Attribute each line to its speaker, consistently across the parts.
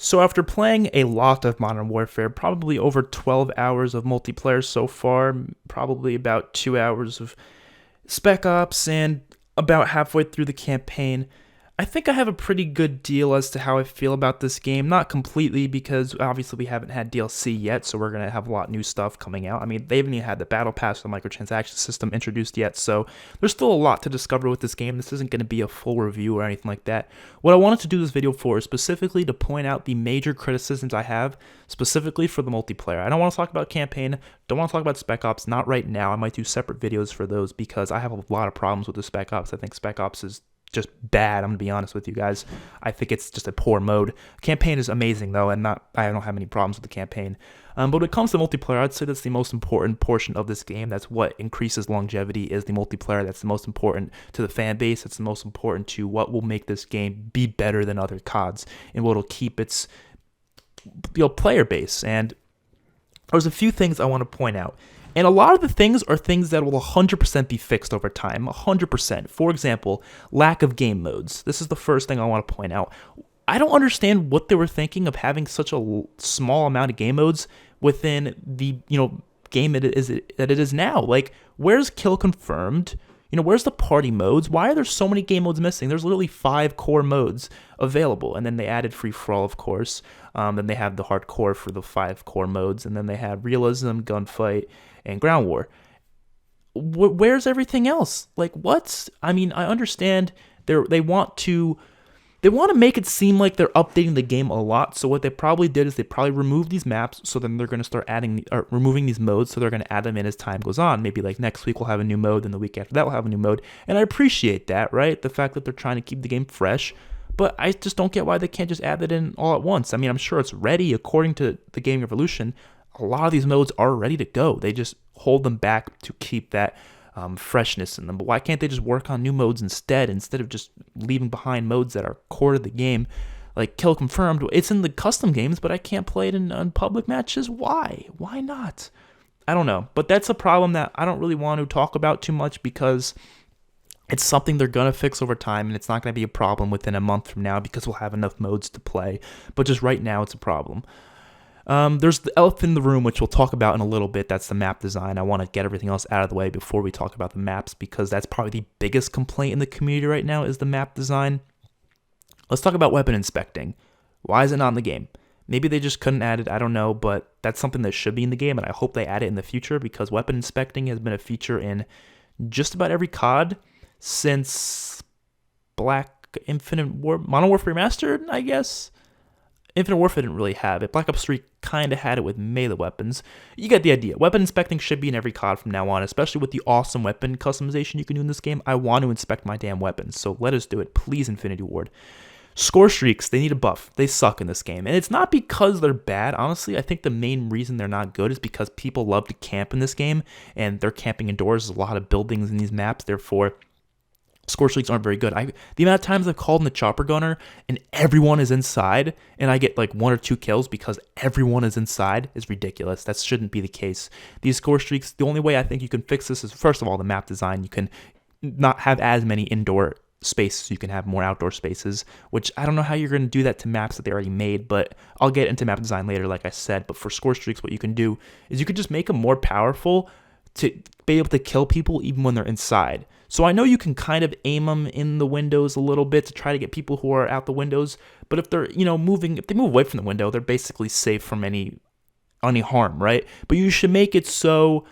Speaker 1: So after playing a lot of Modern Warfare, probably over 12 hours of multiplayer so far, probably about 2 hours of Spec Ops, and about halfway through the campaign, I think I have a pretty good deal as to how I feel about this game. Not completely, because obviously we haven't had DLC yet, so we're going to have a lot of new stuff coming out. I mean, they haven't even had the Battle Pass or the microtransaction system introduced yet, so there's still a lot to discover with this game. This isn't going to be a full review or anything like that. What I wanted to do this video for is specifically to point out the major criticisms I have, specifically for the multiplayer. I don't want to talk about campaign, don't want to talk about Spec Ops, not right now. I might do separate videos for those because I have a lot of problems with the Spec Ops. I think Spec Ops is just bad. I'm gonna be honest with you guys. I think it's just a poor mode. Campaign is amazing though, and I don't have any problems with the campaign. But when it comes to multiplayer, I'd say that's the most important portion of this game. That's what increases longevity, is the multiplayer. That's the most important to the fan base. It's the most important to what will make this game be better than other CODs and what will keep its player base. And there's a few things I want to point out. And a lot of the things are things that will 100% be fixed over time, 100%. For example, lack of game modes. This is the first thing I want to point out. I don't understand what they were thinking of having such a small amount of game modes within the game that it is now. Like, where's kill confirmed? Where's the party modes? Why are there so many game modes missing? There's literally 5 core modes available, and then they added free for all, of course. Then they have the hardcore for the 5 core modes, and then they have realism, gunfight, and ground war. Where's everything else? Like, what? I mean, I understand they want to make it seem like they're updating the game a lot. So what they probably did is they probably removed these maps. So then they're going to start removing these modes. So they're going to add them in as time goes on. Maybe like next week we'll have a new mode, and the week after that we'll have a new mode. And I appreciate that, right? The fact that they're trying to keep the game fresh. But I just don't get why they can't just add that in all at once. I mean, I'm sure it's ready according to the Game Revolution. A lot of these modes are ready to go. They just hold them back to keep that freshness in them. But why can't they just work on new modes instead of just leaving behind modes that are core to the game? Like kill confirmed, it's in the custom games, but I can't play it in public matches. Why? Why not? I don't know. But that's a problem that I don't really want to talk about too much, because it's something they're going to fix over time, and it's not going to be a problem within a month from now because we'll have enough modes to play. But just right now, it's a problem. There's the elephant in the room, which we'll talk about in a little bit. That's the map design. I want to get everything else out of the way before we talk about the maps, because that's probably the biggest complaint in the community right now is the map design. Let's talk about weapon inspecting. Why is it not in the game? Maybe they just couldn't add it, I don't know, but that's something that should be in the game, and I hope they add it in the future, because weapon inspecting has been a feature in just about every COD since Modern Warfare Remastered, I guess. Infinite Warfare didn't really have it. Black Ops 3 kind of had it with melee weapons. You get the idea. Weapon inspecting should be in every COD from now on, especially with the awesome weapon customization you can do in this game. I want to inspect my damn weapons, so let us do it. Please, Infinity Ward. Scorestreaks, they need a buff. They suck in this game. And it's not because they're bad, honestly. I think the main reason they're not good is because people love to camp in this game, and they're camping indoors. There's a lot of buildings in these maps, therefore Scorestreaks aren't very good. The amount of times I've called in the chopper gunner and everyone is inside, and I get like 1 or 2 kills because everyone is inside, is ridiculous. That shouldn't be the case. These Scorestreaks, the only way I think you can fix this is, first of all, the map design. You can not have as many indoor spaces. You can have more outdoor spaces, which I don't know how you're going to do that to maps that they already made, but I'll get into map design later, like I said. But for Scorestreaks, what you can do is you could just make them more powerful to be able to kill people even when they're inside. So I know you can kind of aim them in the windows a little bit to try to get people who are out the windows, but if they're, if they move away from the window, they're basically safe from any harm, right? But you should make it so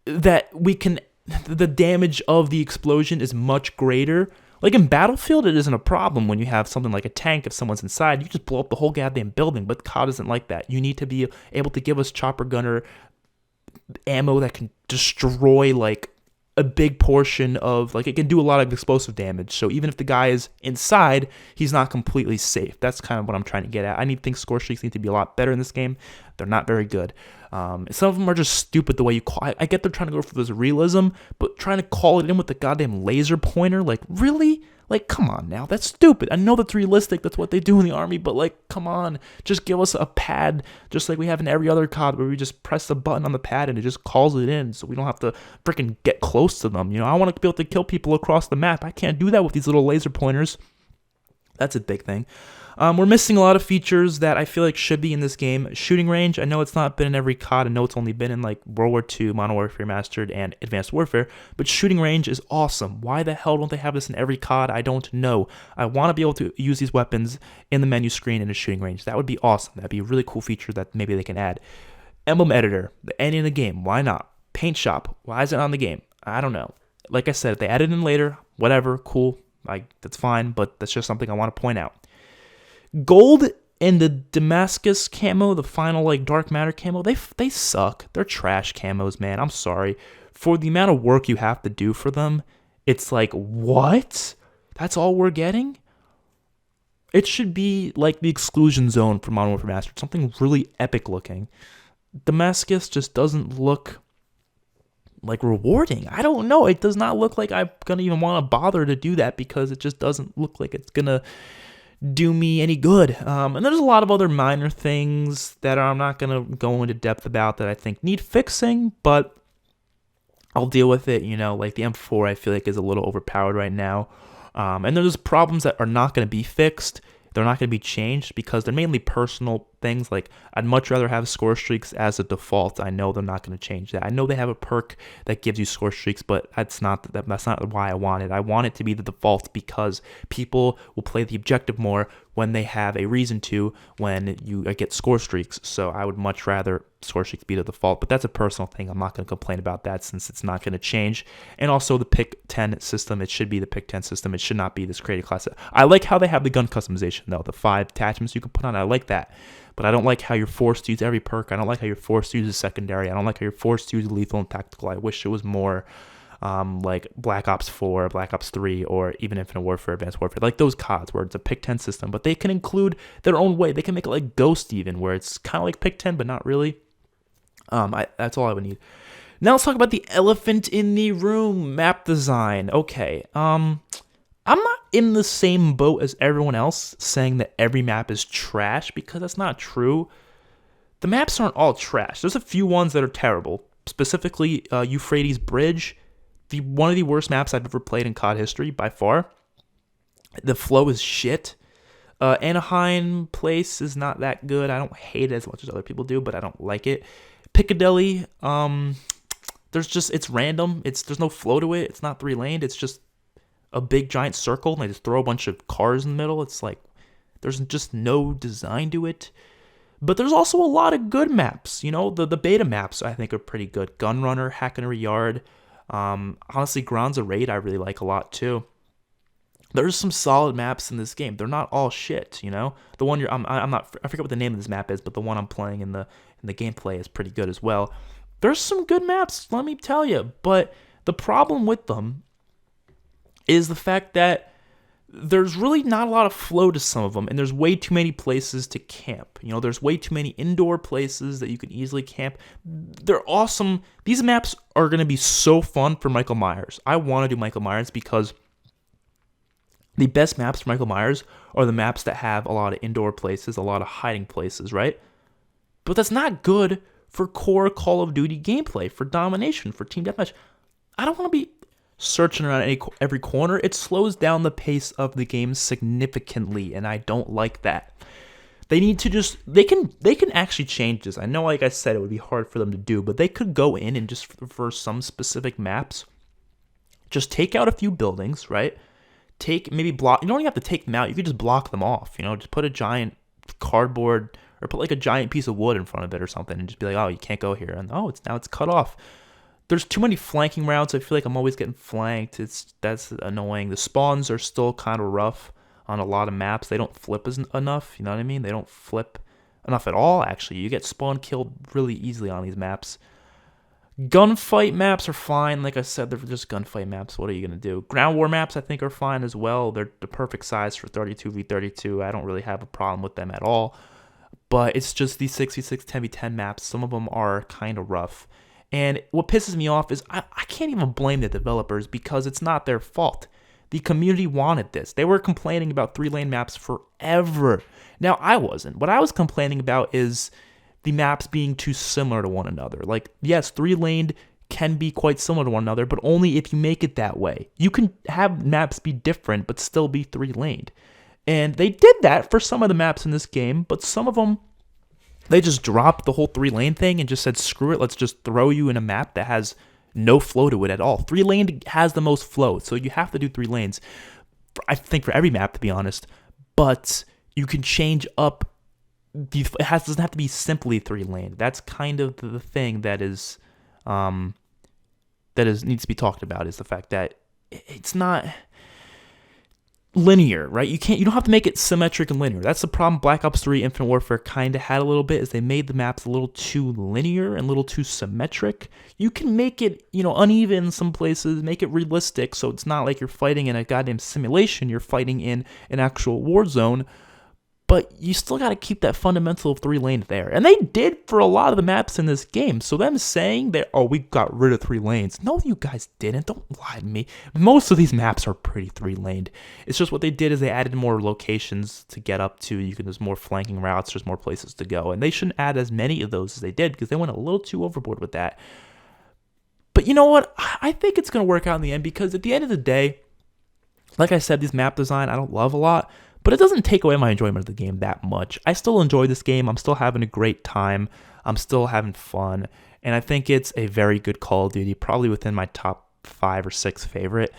Speaker 1: that the damage of the explosion is much greater. Like in Battlefield, it isn't a problem when you have something like a tank. If someone's inside, you just blow up the whole goddamn building, but COD isn't like that. You need to be able to give us chopper gunner ammo that can destroy like a big portion of, like, it can do a lot of explosive damage. So even if the guy is inside, he's not completely safe. That's kind of what I'm trying to get at. I think Scorestreaks need to be a lot better in this game. They're not very good. Some of them are just stupid the way you call. I get they're trying to go for this realism, but trying to call it in with the goddamn laser pointer, like, really? Like, come on now, that's stupid. I know that's realistic, that's what they do in the army, but like, come on, just give us a pad, just like we have in every other COD, where we just press the button on the pad and it just calls it in, so we don't have to freaking get close to them. I want to be able to kill people across the map. I can't do that with these little laser pointers. That's a big thing. We're missing a lot of features that I feel like should be in this game. Shooting range, I know it's not been in every COD. I know it's only been in like World War II, Modern Warfare Remastered, and Advanced Warfare, but shooting range is awesome. Why the hell don't they have this in every COD? I don't know. I want to be able to use these weapons in the menu screen in a shooting range. That would be awesome. That'd be a really cool feature that maybe they can add. Emblem editor, the ending of the game, why not? Paint shop, why is it on the game? I don't know. Like I said, if they add it in later, whatever, cool. That's fine, but that's just something I want to point out. Gold and the Damascus camo, the final like dark matter camo, they suck. They're trash camos, man. I'm sorry. For the amount of work you have to do for them, it's like, what? That's all we're getting? It should be like the exclusion zone for Modern Warfare Remastered, something really epic looking. Damascus just doesn't look like rewarding. I don't know. It does not look like I'm gonna even want to bother to do that because it just doesn't look like it's gonna do me any good. And there's a lot of other minor things that I'm not gonna go into depth about that I think need fixing, but I'll deal with it. Like the M4 I feel like is a little overpowered right now. And there's problems that are not going to be fixed. They're not going to be changed because they're mainly personal things. Like, I'd much rather have Scorestreaks as a default. I know they're not going to change that. I know they have a perk that gives you Scorestreaks, but that's not why I want it. I want it to be the default because people will play the objective more when they have a reason to, when you get Scorestreaks. So I would much rather Scorestreaks be the default, but that's a personal thing. I'm not going to complain about that since it's not going to change. And also the pick 10 system, it should be the pick 10 system. It should not be this creative class. I like how they have the gun customization though, the 5 attachments you can put on. I like that, but I don't like how you're forced to use every perk. I don't like how you're forced to use a secondary. I don't like how you're forced to use lethal and tactical. I wish it was more like Black Ops 4, Black Ops 3, or even Infinite Warfare, Advanced Warfare, like those CODs where it's a pick 10 system, but they can include their own way. They can make it like Ghost even, where it's kind of like pick 10, but not really. That's all I would need. Now let's talk about the elephant in the room, map design. Okay, I'm not in the same boat as everyone else saying that every map is trash, because that's not true. The maps aren't all trash. There's a few ones that are terrible, specifically Euphrates Bridge, one of the worst maps I've ever played in COD history by far. The flow is shit. Anaheim Place is not that good. I don't hate it as much as other people do, but I don't like it. Piccadilly, it's random. There's no flow to it. It's not 3-laned. It's just a big giant circle, and they just throw a bunch of cars in the middle. It's like there's just no design to it. But there's also a lot of good maps. The beta maps I think are pretty good. Gunrunner, Hackenry Yard. Honestly, Granza Raid I really like a lot too. There's some solid maps in this game. They're not all shit, The one I forget what the name of this map is, but the one I'm playing in the gameplay is pretty good as well. There's some good maps, let me tell you, but the problem with them is the fact that there's really not a lot of flow to some of them, and there's way too many places to camp. There's way too many indoor places that you can easily camp. They're awesome. These maps are going to be so fun for Michael Myers. I want to do Michael Myers because the best maps for Michael Myers are the maps that have a lot of indoor places, a lot of hiding places, right? But that's not good for core Call of Duty gameplay, for domination, for team deathmatch. I don't want to be searching around every corner. It slows down the pace of the game significantly, and I don't like that. They need to they can actually change this. I know, like I said, it would be hard for them to do, but they could go in and just for some specific maps, just take out a few buildings, right? Block. You don't even have to take them out. You could just block them off. Just put a giant cardboard or put like a giant piece of wood in front of it or something, and just be like, oh, you can't go here, and it's cut off. There's too many flanking routes. I feel like I'm always getting flanked. That's annoying. The spawns are still kind of rough on a lot of maps. They don't flip enough. You know what I mean? They don't flip enough at all. Actually, you get spawn killed really easily on these maps. Gunfight maps are fine. Like I said, they're just gunfight maps. What are you going to do? Ground war maps, I think, are fine as well. They're the perfect size for 32v32. I don't really have a problem with them at all. But it's just these 6v6, 10v10 maps. Some of them are kind of rough. And what pisses me off is I can't even blame the developers because it's not their fault. The community wanted this. They were complaining about 3-lane maps forever. Now, I wasn't. What I was complaining about is the maps being too similar to one another. Like, yes, 3-laned can be quite similar to one another, but only if you make it that way. You can have maps be different, but still be 3-laned. And they did that for some of the maps in this game, but some of them, they just dropped the whole 3-lane thing and just said, screw it, let's just throw you in a map that has no flow to it at all. 3-lane has the most flow, so you have to do 3 lanes, I think, for every map, to be honest. But you can change up, it doesn't have to be simply 3-lane. That's kind of the thing that is needs to be talked about, is the fact that it's not linear, right? You don't have to make it symmetric and linear. That's the problem Black Ops 3 Infinite Warfare kind of had a little bit, is they made the maps a little too linear and a little too symmetric. You can make it, uneven in some places, make it realistic, so it's not like you're fighting in a goddamn simulation, you're fighting in an actual war zone, but you still got to keep that fundamental of 3-lane there. And they did for a lot of the maps in this game. So them saying that, oh, we got rid of 3 lanes. No, you guys didn't. Don't lie to me. Most of these maps are pretty 3-laned. It's just what they did is they added more locations to get up to. There's more flanking routes. There's more places to go. And they shouldn't add as many of those as they did, because they went a little too overboard with that. But you know what? I think it's going to work out in the end, because at the end of the day, like I said, this map design I don't love a lot, but it doesn't take away my enjoyment of the game that much. I still enjoy this game. I'm still having a great time. I'm still having fun. And I think it's a very good Call of Duty, probably within my top 5 or 6 favorite.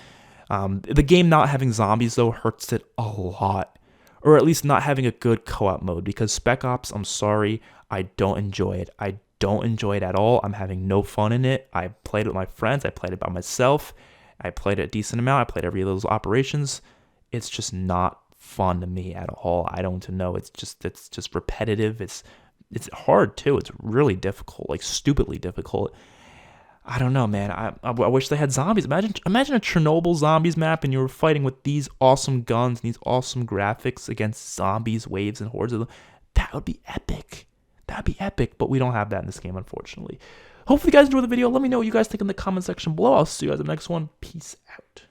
Speaker 1: The game not having zombies, though, hurts it a lot. Or at least not having a good co-op mode. Because Spec Ops, I'm sorry, I don't enjoy it. I don't enjoy it at all. I'm having no fun in it. I played it with my friends. I played it by myself. I played it a decent amount. I played every of those operations. It's just not fun to me at all. I don't know. It's just repetitive. It's hard too. It's really difficult, like stupidly difficult. I don't know, man. I wish they had zombies. Imagine a Chernobyl zombies map, and you were fighting with these awesome guns and these awesome graphics against zombies, waves, and hordes of them. That would be epic. That'd be epic. But we don't have that in this game, unfortunately. Hopefully, you guys enjoyed the video. Let me know what you guys think in the comment section below. I'll see you guys in the next one. Peace out.